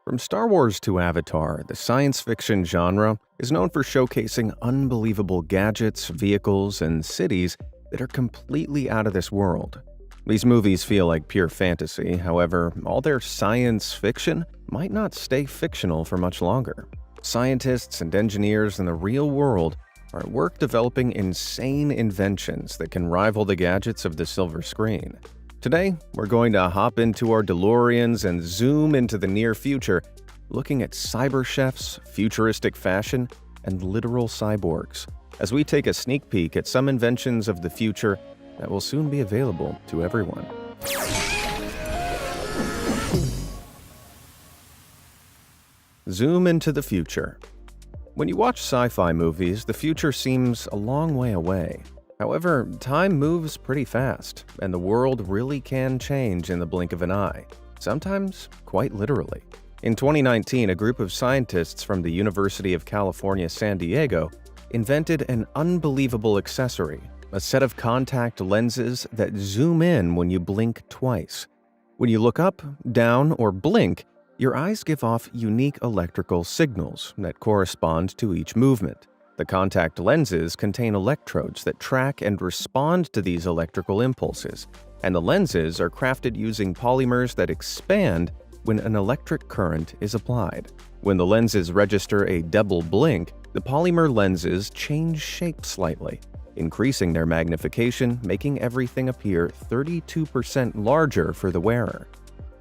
From Star Wars to Avatar, the science fiction genre is known for showcasing unbelievable gadgets, vehicles, and cities that are completely out of this world. These movies feel like pure fantasy, however, all their science fiction might not stay fictional for much longer. Scientists and engineers in the real world are at work developing insane inventions that can rival the gadgets of the silver screen. Today, we're going to hop into our DeLoreans and zoom into the near future, looking at cyber chefs, futuristic fashion, and literal cyborgs, as we take a sneak peek at some inventions of the future that will soon be available to everyone. Zoom into the future. When you watch sci-fi movies, the future seems a long way away. However, time moves pretty fast, and the world really can change in the blink of an eye, sometimes quite literally. In 2019, a group of scientists from the University of California, San Diego, invented an unbelievable accessory, a set of contact lenses that zoom in when you blink twice. When you look up, down, or blink, your eyes give off unique electrical signals that correspond to each movement. The contact lenses contain electrodes that track and respond to these electrical impulses, and the lenses are crafted using polymers that expand when an electric current is applied. When the lenses register a double blink, the polymer lenses change shape slightly, increasing their magnification, making everything appear 32% larger for the wearer.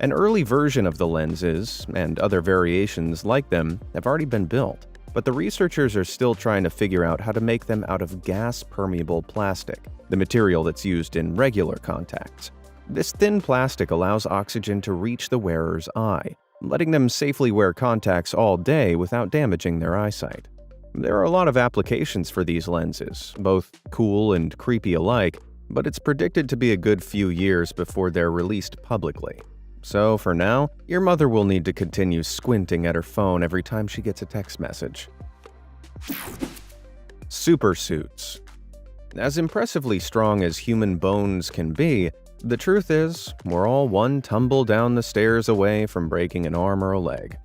An early version of the lenses, and other variations like them, have already been built, but the researchers are still trying to figure out how to make them out of gas-permeable plastic, the material that's used in regular contacts. This thin plastic allows oxygen to reach the wearer's eye, letting them safely wear contacts all day without damaging their eyesight. There are a lot of applications for these lenses, both cool and creepy alike, but it's predicted to be a good few years before they're released publicly. So for now, your mother will need to continue squinting at her phone every time she gets a text message. Supersuits. As impressively strong as human bones can be, the truth is, we're all one tumble down the stairs away from breaking an arm or a leg.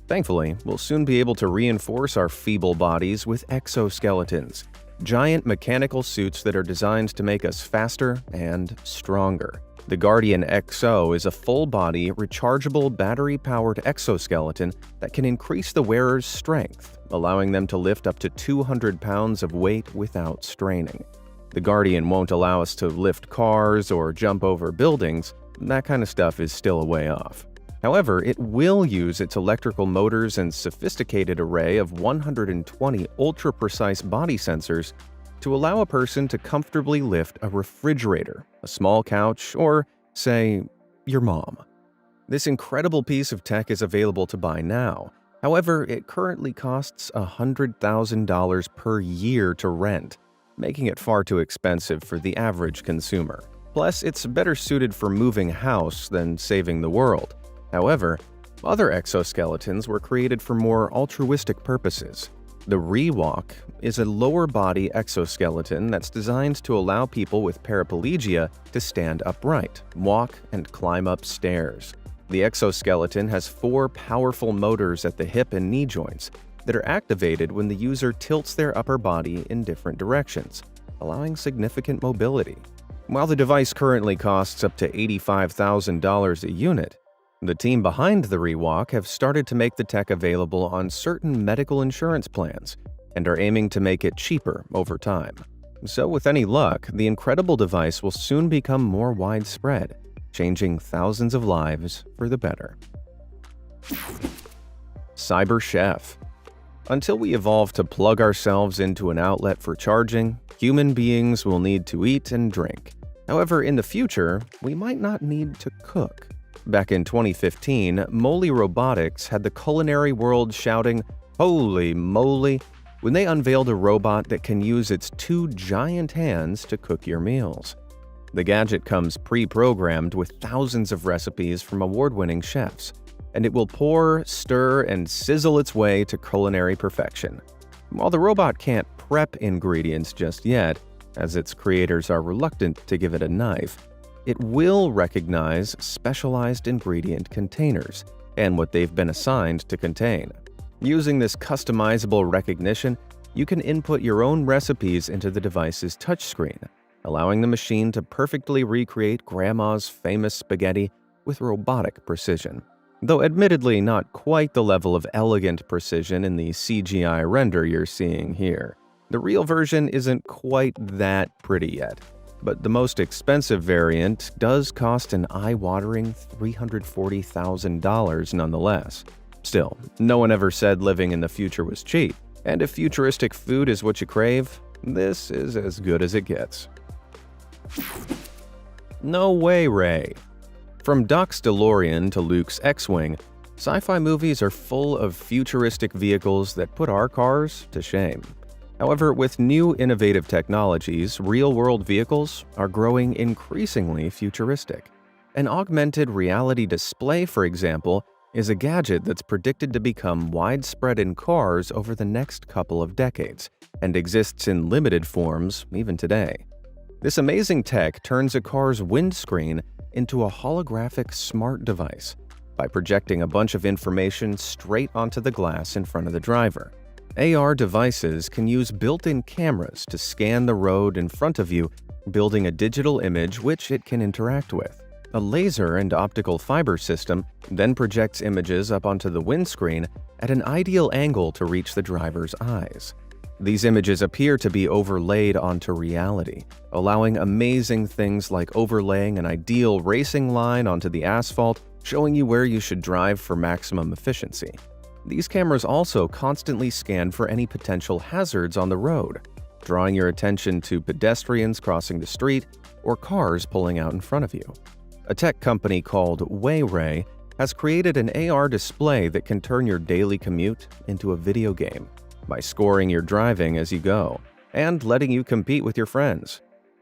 Thankfully, we'll soon be able to reinforce our feeble bodies with exoskeletons, giant mechanical suits that are designed to make us faster and stronger. The Guardian XO is a full-body, rechargeable, battery-powered exoskeleton that can increase the wearer's strength, allowing them to lift up to 200 pounds of weight without straining. The Guardian won't allow us to lift cars or jump over buildings. That kind of stuff is still a way off. However, it will use its electrical motors and sophisticated array of 120 ultra-precise body sensors to allow a person to comfortably lift a refrigerator, a small couch, or, say, your mom. This incredible piece of tech is available to buy now. However, it currently costs $100,000 per year to rent, making it far too expensive for the average consumer. Plus, it's better suited for moving house than saving the world. However, other exoskeletons were created for more altruistic purposes. The Rewalk is a lower-body exoskeleton that's designed to allow people with paraplegia to stand upright, walk, and climb up stairs. The exoskeleton has 4 powerful motors at the hip and knee joints that are activated when the user tilts their upper body in different directions, allowing significant mobility. While the device currently costs up to $85,000 a unit, the team behind the Rewalk have started to make the tech available on certain medical insurance plans and are aiming to make it cheaper over time. So with any luck, the incredible device will soon become more widespread, changing thousands of lives for the better. Cyber Chef. Until we evolve to plug ourselves into an outlet for charging, human beings will need to eat and drink. However, in the future, we might not need to cook. Back in 2015, Moly Robotics had the culinary world shouting, "Holy moly," when they unveiled a robot that can use its 2 giant hands to cook your meals. The gadget comes pre-programmed with thousands of recipes from award-winning chefs, and it will pour, stir, and sizzle its way to culinary perfection. While the robot can't prep ingredients just yet, as its creators are reluctant to give it a knife, it will recognize specialized ingredient containers and what they've been assigned to contain. Using this customizable recognition, you can input your own recipes into the device's touchscreen, allowing the machine to perfectly recreate Grandma's famous spaghetti with robotic precision. Though admittedly not quite the level of elegant precision in the CGI render you're seeing here. The real version isn't quite that pretty yet, but the most expensive variant does cost an eye-watering $340,000 nonetheless. Still, no one ever said living in the future was cheap, and if futuristic food is what you crave, this is as good as it gets. No way, Ray. From Doc's DeLorean to Luke's X-Wing, sci-fi movies are full of futuristic vehicles that put our cars to shame. However, with new innovative technologies, real-world vehicles are growing increasingly futuristic. An augmented reality display, for example, is a gadget that's predicted to become widespread in cars over the next couple of decades, and exists in limited forms even today. This amazing tech turns a car's windscreen into a holographic smart device by projecting a bunch of information straight onto the glass in front of the driver. AR devices can use built-in cameras to scan the road in front of you, building a digital image which it can interact with. A laser and optical fiber system then projects images up onto the windscreen at an ideal angle to reach the driver's eyes. These images appear to be overlaid onto reality, allowing amazing things like overlaying an ideal racing line onto the asphalt, showing you where you should drive for maximum efficiency. These cameras also constantly scan for any potential hazards on the road, drawing your attention to pedestrians crossing the street or cars pulling out in front of you. A tech company called Ray has created an AR display that can turn your daily commute into a video game by scoring your driving as you go and letting you compete with your friends.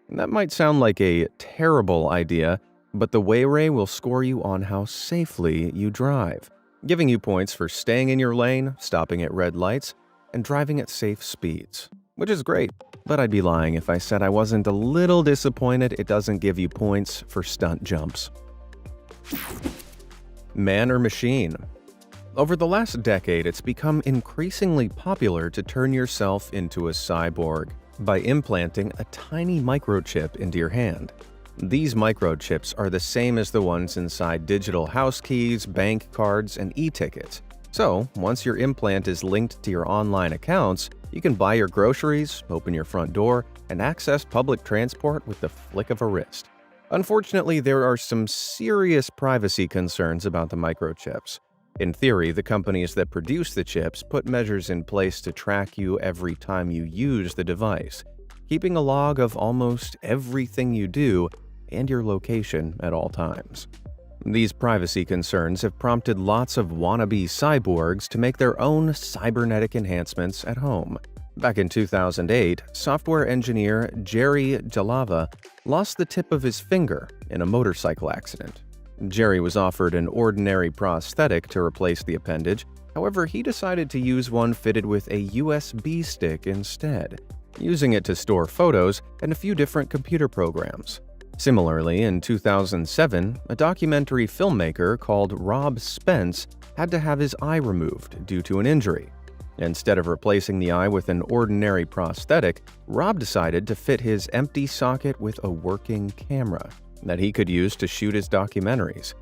That might sound like a terrible idea, but the Ray will score you on how safely you drive, giving you points for staying in your lane, stopping at red lights, and driving at safe speeds. Which is great, but I'd be lying if I said I wasn't a little disappointed it doesn't give you points for stunt jumps. Man or machine? Over the last decade, it's become increasingly popular to turn yourself into a cyborg by implanting a tiny microchip into your hand. These microchips are the same as the ones inside digital house keys, bank cards, and e-tickets. So, once your implant is linked to your online accounts, you can buy your groceries, open your front door, and access public transport with the flick of a wrist. Unfortunately, there are some serious privacy concerns about the microchips. In theory, the companies that produce the chips put measures in place to track you every time you use the device, keeping a log of almost everything you do and your location at all times. These privacy concerns have prompted lots of wannabe cyborgs to make their own cybernetic enhancements at home. Back in 2008, software engineer Jerry Jalava lost the tip of his finger in a motorcycle accident. Jerry was offered an ordinary prosthetic to replace the appendage, however he decided to use one fitted with a USB stick instead, using it to store photos and a few different computer programs. Similarly, in 2007, a documentary filmmaker called Rob Spence had to have his eye removed due to an injury. Instead of replacing the eye with an ordinary prosthetic, Rob decided to fit his empty socket with a working camera that he could use to shoot his documentaries.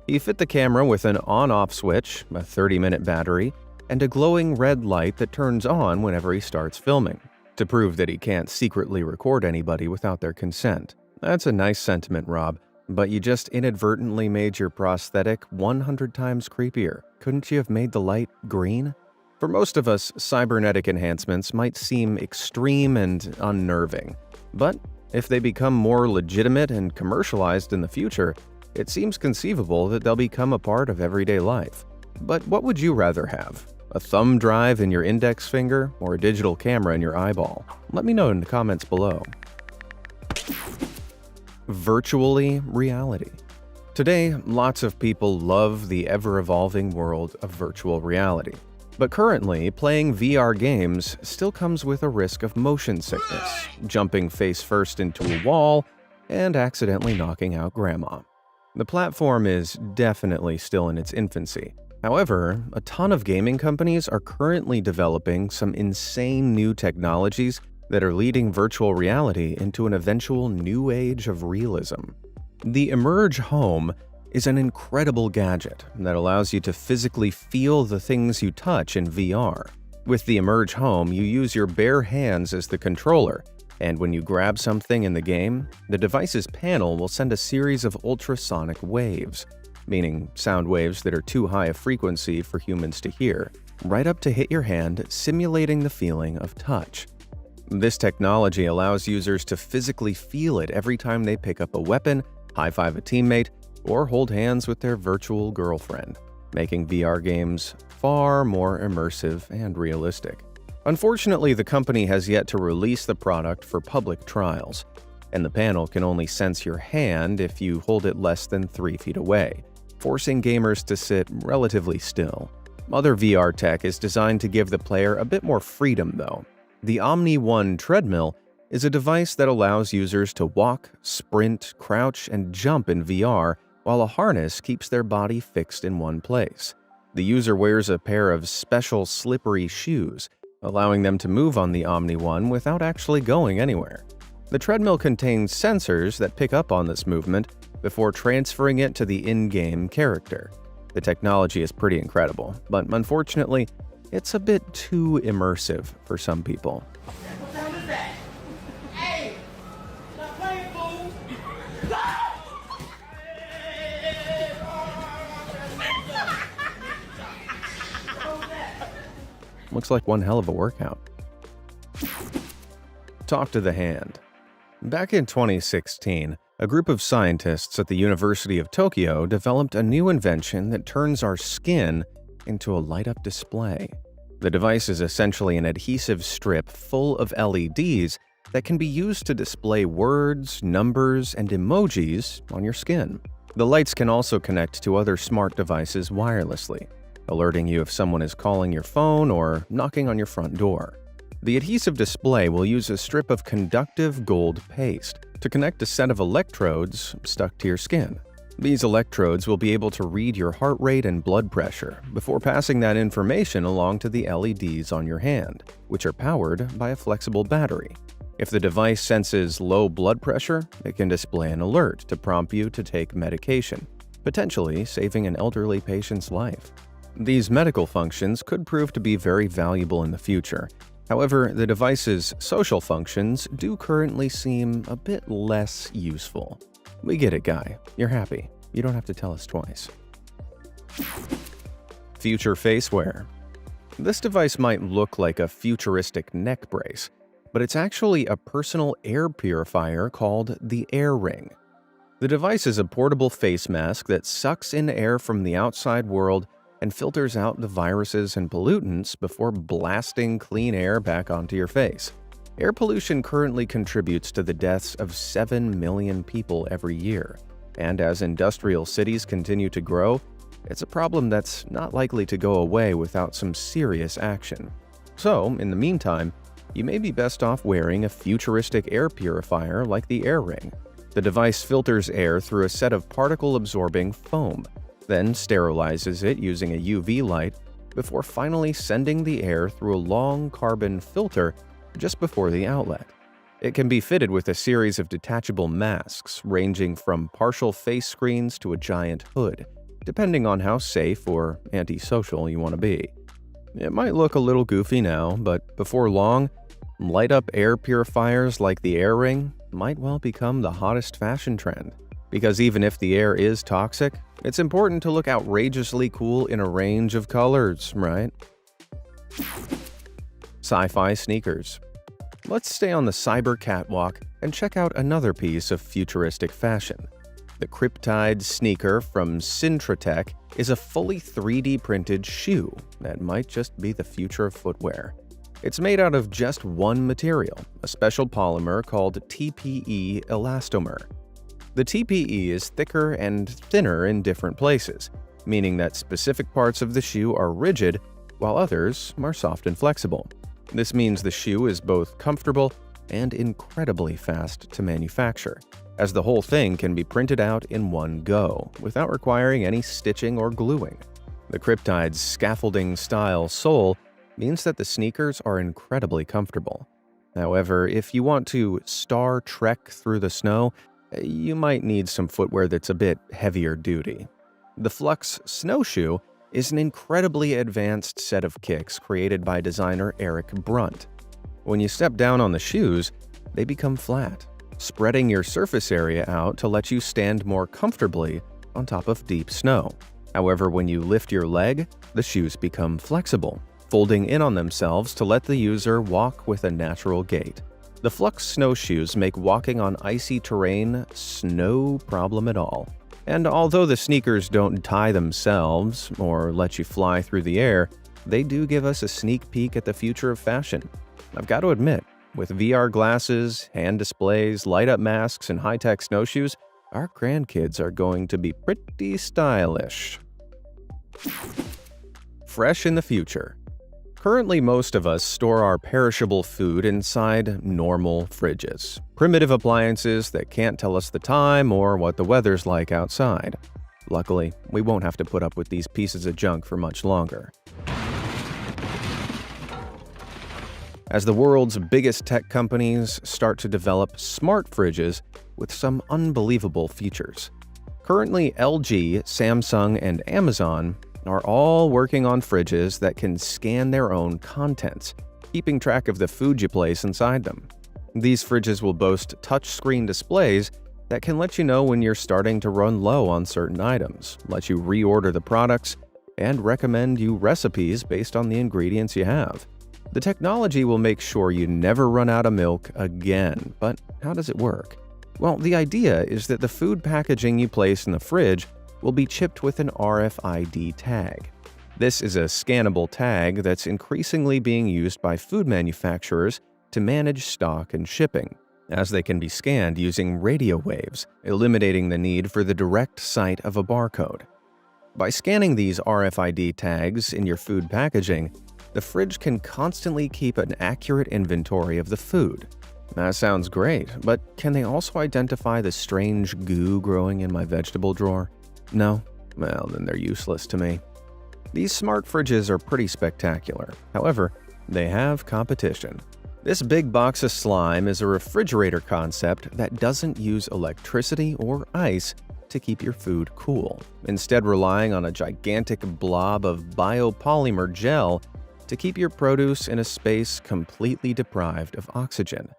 He fit the camera with an on-off switch, a 30-minute battery, and a glowing red light that turns on whenever he starts filming, to prove that he can't secretly record anybody without their consent. That's a nice sentiment, Rob, but you just inadvertently made your prosthetic 100 times creepier. Couldn't you have made the light green? For most of us, cybernetic enhancements might seem extreme and unnerving, but if they become more legitimate and commercialized in the future, it seems conceivable that they'll become a part of everyday life. But what would you rather have? A thumb drive in your index finger or a digital camera in your eyeball? Let me know in the comments below. Virtually reality. Today, lots of people love the ever-evolving world of virtual reality. But currently, playing VR games still comes with a risk of motion sickness, jumping face first into a wall, and accidentally knocking out grandma. The platform is definitely still in its infancy, However, a ton of gaming companies are currently developing some insane new technologies that are leading virtual reality into an eventual new age of realism. The Emerge Home is an incredible gadget that allows you to physically feel the things you touch in VR. With the Emerge Home, you use your bare hands as the controller, and when you grab something in the game, the device's panel will send a series of ultrasonic waves, meaning sound waves that are too high a frequency for humans to hear, right up to hit your hand, simulating the feeling of touch. This technology allows users to physically feel it every time they pick up a weapon, high-five a teammate, or hold hands with their virtual girlfriend, making VR games far more immersive and realistic. Unfortunately, the company has yet to release the product for public trials, and the panel can only sense your hand if you hold it less than 3 feet away, forcing gamers to sit relatively still. Other VR tech is designed to give the player a bit more freedom, though. The Omni One treadmill is a device that allows users to walk, sprint, crouch, and jump in VR while a harness keeps their body fixed in one place. The user wears a pair of special slippery shoes, allowing them to move on the Omni One without actually going anywhere. The treadmill contains sensors that pick up on this movement before transferring it to the in-game character. The technology is pretty incredible, but unfortunately, it's a bit too immersive for some people. What the hell is that? Hey! Stop playing, fool! Looks like one hell of a workout. Talk to the hand. Back in 2016, a group of scientists at the University of Tokyo developed a new invention that turns our skin into a light-up display. The device is essentially an adhesive strip full of LEDs that can be used to display words, numbers, and emojis on your skin. The lights can also connect to other smart devices wirelessly, alerting you if someone is calling your phone or knocking on your front door. The adhesive display will use a strip of conductive gold paste to connect a set of electrodes stuck to your skin. These electrodes will be able to read your heart rate and blood pressure before passing that information along to the LEDs on your hand, which are powered by a flexible battery. If the device senses low blood pressure, it can display an alert to prompt you to take medication, potentially saving an elderly patient's life. These medical functions could prove to be very valuable in the future. However, the device's social functions do currently seem a bit less useful. We get it, guy. You're happy. You don't have to tell us twice. Future faceware. This device might look like a futuristic neck brace, but it's actually a personal air purifier called the Air Ring. The device is a portable face mask that sucks in air from the outside world and filters out the viruses and pollutants before blasting clean air back onto your face. Air pollution currently contributes to the deaths of 7 million people every year, and as industrial cities continue to grow, it's a problem that's not likely to go away without some serious action. So, in the meantime, you may be best off wearing a futuristic air purifier like the Air Ring. The device filters air through a set of particle-absorbing foam, then sterilizes it using a UV light before finally sending the air through a long carbon filter just before the outlet. It can be fitted with a series of detachable masks ranging from partial face screens to a giant hood, depending on how safe or antisocial you want to be. It might look a little goofy now, but before long, light-up air purifiers like the Air Ring might well become the hottest fashion trend. Because even if the air is toxic, it's important to look outrageously cool in a range of colors, right? Sci-fi sneakers. Let's stay on the cyber catwalk and check out another piece of futuristic fashion. The Cryptide sneaker from Syntratech is a fully 3D printed shoe that might just be the future of footwear. It's made out of just one material, a special polymer called TPE elastomer. The TPE is thicker and thinner in different places, meaning that specific parts of the shoe are rigid while others are soft and flexible. This means the shoe is both comfortable and incredibly fast to manufacture, as the whole thing can be printed out in one go without requiring any stitching or gluing. The Cryptide's scaffolding-style sole means that the sneakers are incredibly comfortable. However, if you want to Star Trek through the snow, you might need some footwear that's a bit heavier duty. The Flux Snowshoe is an incredibly advanced set of kicks created by designer Eric Brunt. When you step down on the shoes, they become flat, spreading your surface area out to let you stand more comfortably on top of deep snow. However, when you lift your leg, the shoes become flexible, folding in on themselves to let the user walk with a natural gait. The Flux snowshoes make walking on icy terrain no problem at all. And although the sneakers don't tie themselves or let you fly through the air, they do give us a sneak peek at the future of fashion. I've got to admit, with VR glasses, hand displays, light-up masks, and high-tech snowshoes, our grandkids are going to be pretty stylish. Fresh in the future. Currently, most of us store our perishable food inside normal fridges, primitive appliances that can't tell us the time or what the weather's like outside. Luckily, we won't have to put up with these pieces of junk for much longer. As the world's biggest tech companies start to develop smart fridges with some unbelievable features. Currently, LG, Samsung, and Amazon are all working on fridges that can scan their own contents, keeping track of the food you place inside them. These fridges will boast touchscreen displays that can let you know when you're starting to run low on certain items, let you reorder the products, and recommend you recipes based on the ingredients you have. The technology will make sure you never run out of milk again, but how does it work? Well, the idea is that the food packaging you place in the fridge will be chipped with an RFID tag. This is a scannable tag that's increasingly being used by food manufacturers to manage stock and shipping, as they can be scanned using radio waves, eliminating the need for the direct sight of a barcode. By scanning these RFID tags in your food packaging, the fridge can constantly keep an accurate inventory of the food. That sounds great, but can they also identify the strange goo growing in my vegetable drawer? No? Well, then they're useless to me. These smart fridges are pretty spectacular. However, they have competition. This big box of slime is a refrigerator concept that doesn't use electricity or ice to keep your food cool, instead relying on a gigantic blob of biopolymer gel to keep your produce in a space completely deprived of oxygen.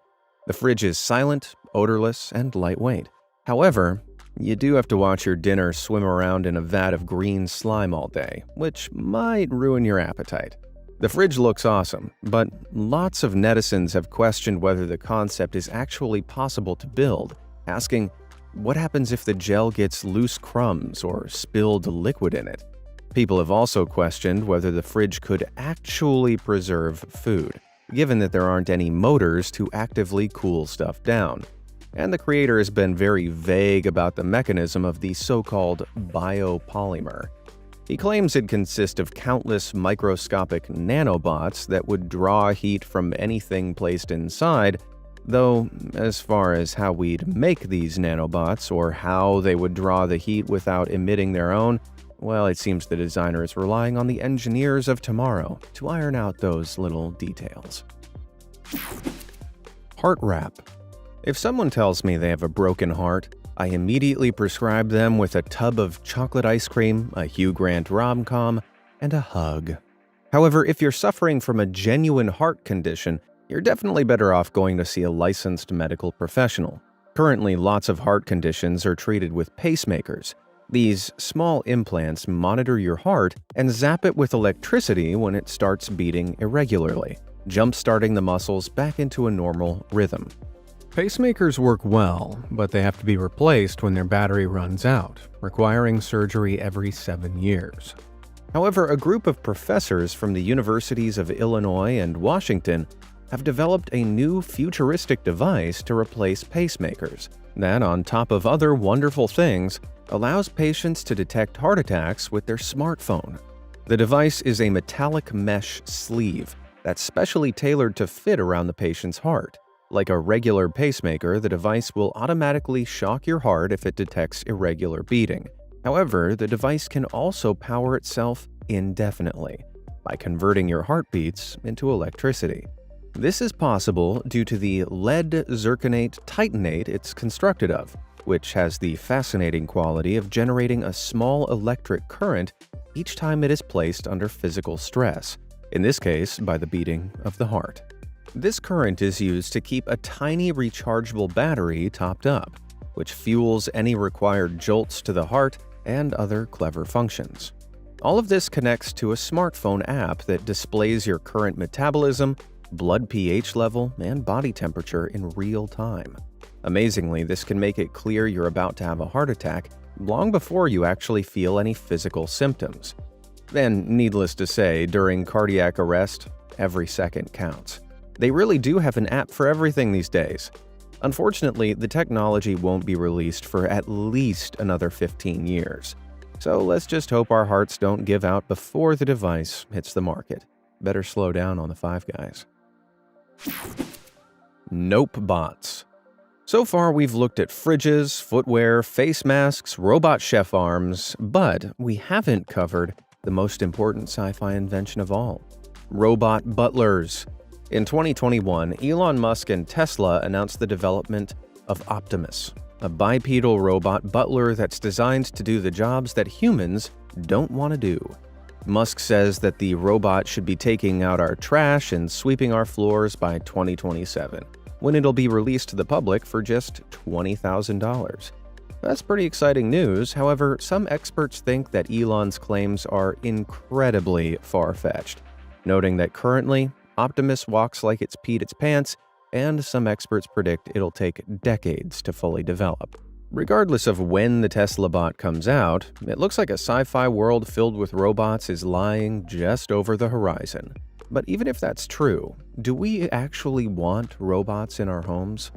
The fridge is silent, odorless, and lightweight. However, you do have to watch your dinner swim around in a vat of green slime all day, which might ruin your appetite. The fridge looks awesome, but lots of netizens have questioned whether the concept is actually possible to build, asking, what happens if the gel gets loose crumbs or spilled liquid in it? People have also questioned whether the fridge could actually preserve food, given that there aren't any motors to actively cool stuff down. And the creator has been very vague about the mechanism of the so-called biopolymer. He claims it consists of countless microscopic nanobots that would draw heat from anything placed inside, though as far as how we'd make these nanobots or how they would draw the heat without emitting their own, well, it seems the designer is relying on the engineers of tomorrow to iron out those little details. Heart wrap. If someone tells me they have a broken heart, I immediately prescribe them with a tub of chocolate ice cream, a Hugh Grant rom-com, and a hug. However, if you're suffering from a genuine heart condition, you're definitely better off going to see a licensed medical professional. Currently, lots of heart conditions are treated with pacemakers. These small implants monitor your heart and zap it with electricity when it starts beating irregularly, jump-starting the muscles back into a normal rhythm. Pacemakers work well, but they have to be replaced when their battery runs out, requiring surgery every 7 years. However, a group of professors from the universities of Illinois and Washington have developed a new futuristic device to replace pacemakers that, on top of other wonderful things, allows patients to detect heart attacks with their smartphone. The device is a metallic mesh sleeve that's specially tailored to fit around the patient's heart. Like a regular pacemaker, the device will automatically shock your heart if it detects irregular beating. However, the device can also power itself indefinitely by converting your heartbeats into electricity. This is possible due to the lead zirconate titanate it's constructed of, which has the fascinating quality of generating a small electric current each time it is placed under physical stress, in this case by the beating of the heart. This current is used to keep a tiny rechargeable battery topped up, which fuels any required jolts to the heart and other clever functions. All of this connects to a smartphone app that displays your current metabolism, blood pH level, and body temperature in real time. Amazingly, this can make it clear you're about to have a heart attack long before you actually feel any physical symptoms. And needless to say, during cardiac arrest, every second counts. They really do have an app for everything these days. Unfortunately, the technology won't be released for at least another 15 years. So let's just hope our hearts don't give out before the device hits the market. Better slow down on the Five Guys. Nope bots. So far, we've looked at fridges, footwear, face masks, robot chef arms, but we haven't covered the most important sci-fi invention of all: robot butlers. In 2021, Elon Musk and Tesla announced the development of Optimus, a bipedal robot butler that's designed to do the jobs that humans don't want to do. Musk says that the robot should be taking out our trash and sweeping our floors by 2027, when it'll be released to the public for just $20,000. That's pretty exciting news. However, some experts think that Elon's claims are incredibly far-fetched, noting that currently, Optimus walks like it's peed its pants, and some experts predict it'll take decades to fully develop. Regardless of when the Tesla bot comes out, it looks like a sci-fi world filled with robots is lying just over the horizon. But even if that's true, do we actually want robots in our homes?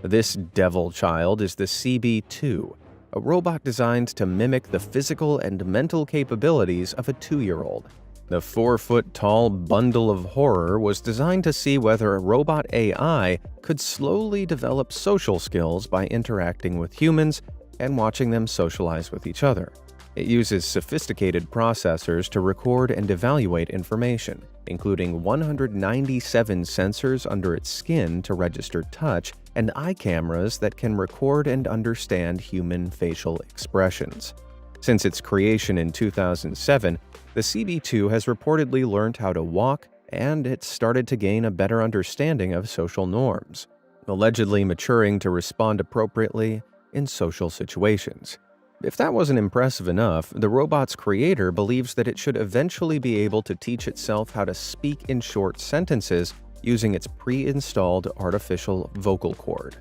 This devil child is the CB2, a robot designed to mimic the physical and mental capabilities of a 2-year-old. The 4-foot-tall bundle of horror was designed to see whether a robot AI could slowly develop social skills by interacting with humans and watching them socialize with each other. It uses sophisticated processors to record and evaluate information, including 197 sensors under its skin to register touch and eye cameras that can record and understand human facial expressions. Since its creation in 2007, the CB2 has reportedly learned how to walk, and it's started to gain a better understanding of social norms, allegedly maturing to respond appropriately in social situations. If that wasn't impressive enough, the robot's creator believes that it should eventually be able to teach itself how to speak in short sentences using its pre-installed artificial vocal cord.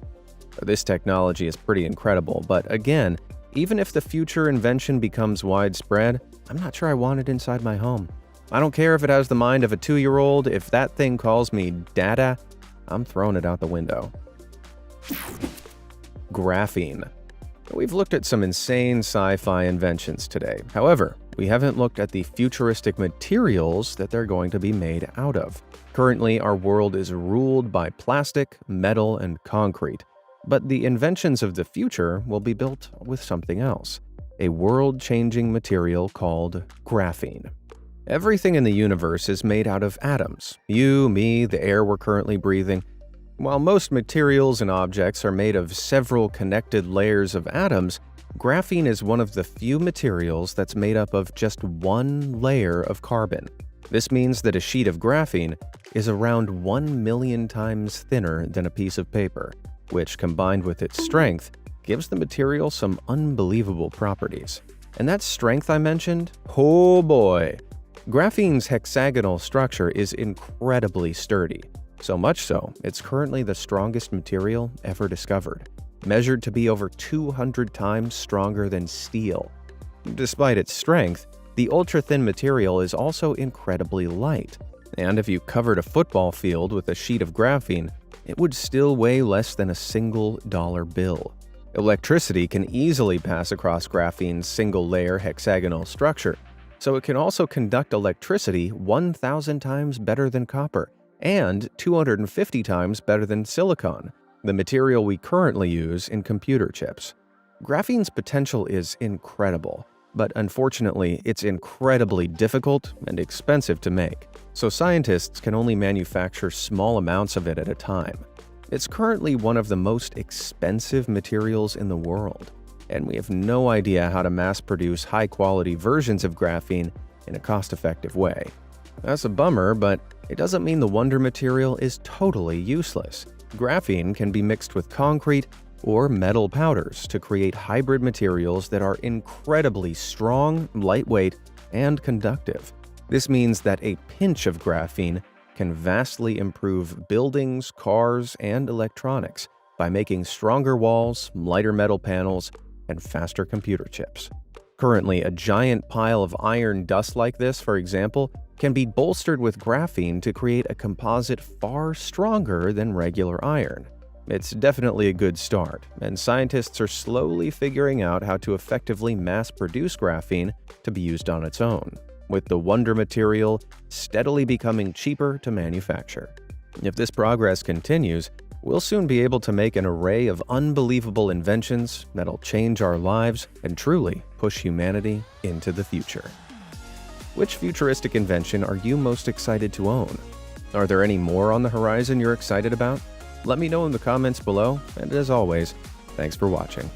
This technology is pretty incredible, but again, even if the future invention becomes widespread, I'm not sure I want it inside my home. I don't care if it has the mind of a 2-year-old, if that thing calls me Dada, I'm throwing it out the window. Graphene. We've looked at some insane sci-fi inventions today. However, we haven't looked at the futuristic materials that they're going to be made out of. Currently, our world is ruled by plastic, metal, and concrete. But the inventions of the future will be built with something else, a world-changing material called graphene. Everything in the universe is made out of atoms. You, me, the air we're currently breathing. While most materials and objects are made of several connected layers of atoms, graphene is one of the few materials that's made up of just one layer of carbon. This means that a sheet of graphene is around 1 million times thinner than a piece of paper, which, combined with its strength, gives the material some unbelievable properties. And that strength I mentioned? Oh boy! Graphene's hexagonal structure is incredibly sturdy. So much so, it's currently the strongest material ever discovered, measured to be over 200 times stronger than steel. Despite its strength, the ultra-thin material is also incredibly light, and if you covered a football field with a sheet of graphene, it would still weigh less than a single dollar bill. Electricity can easily pass across graphene's single-layer hexagonal structure, so it can also conduct electricity 1,000 times better than copper and 250 times better than silicon, the material we currently use in computer chips. Graphene's potential is incredible, but unfortunately, it's incredibly difficult and expensive to make, so scientists can only manufacture small amounts of it at a time. It's currently one of the most expensive materials in the world, and we have no idea how to mass-produce high-quality versions of graphene in a cost-effective way. That's a bummer, but it doesn't mean the wonder material is totally useless. Graphene can be mixed with concrete or metal powders to create hybrid materials that are incredibly strong, lightweight, and conductive. This means that a pinch of graphene can vastly improve buildings, cars, and electronics by making stronger walls, lighter metal panels, and faster computer chips. Currently, a giant pile of iron dust like this, for example, can be bolstered with graphene to create a composite far stronger than regular iron. It's definitely a good start, and scientists are slowly figuring out how to effectively mass-produce graphene to be used on its own, with the wonder material steadily becoming cheaper to manufacture. If this progress continues, we'll soon be able to make an array of unbelievable inventions that'll change our lives and truly push humanity into the future. Which futuristic invention are you most excited to own? Are there any more on the horizon you're excited about? Let me know in the comments below, and as always, thanks for watching.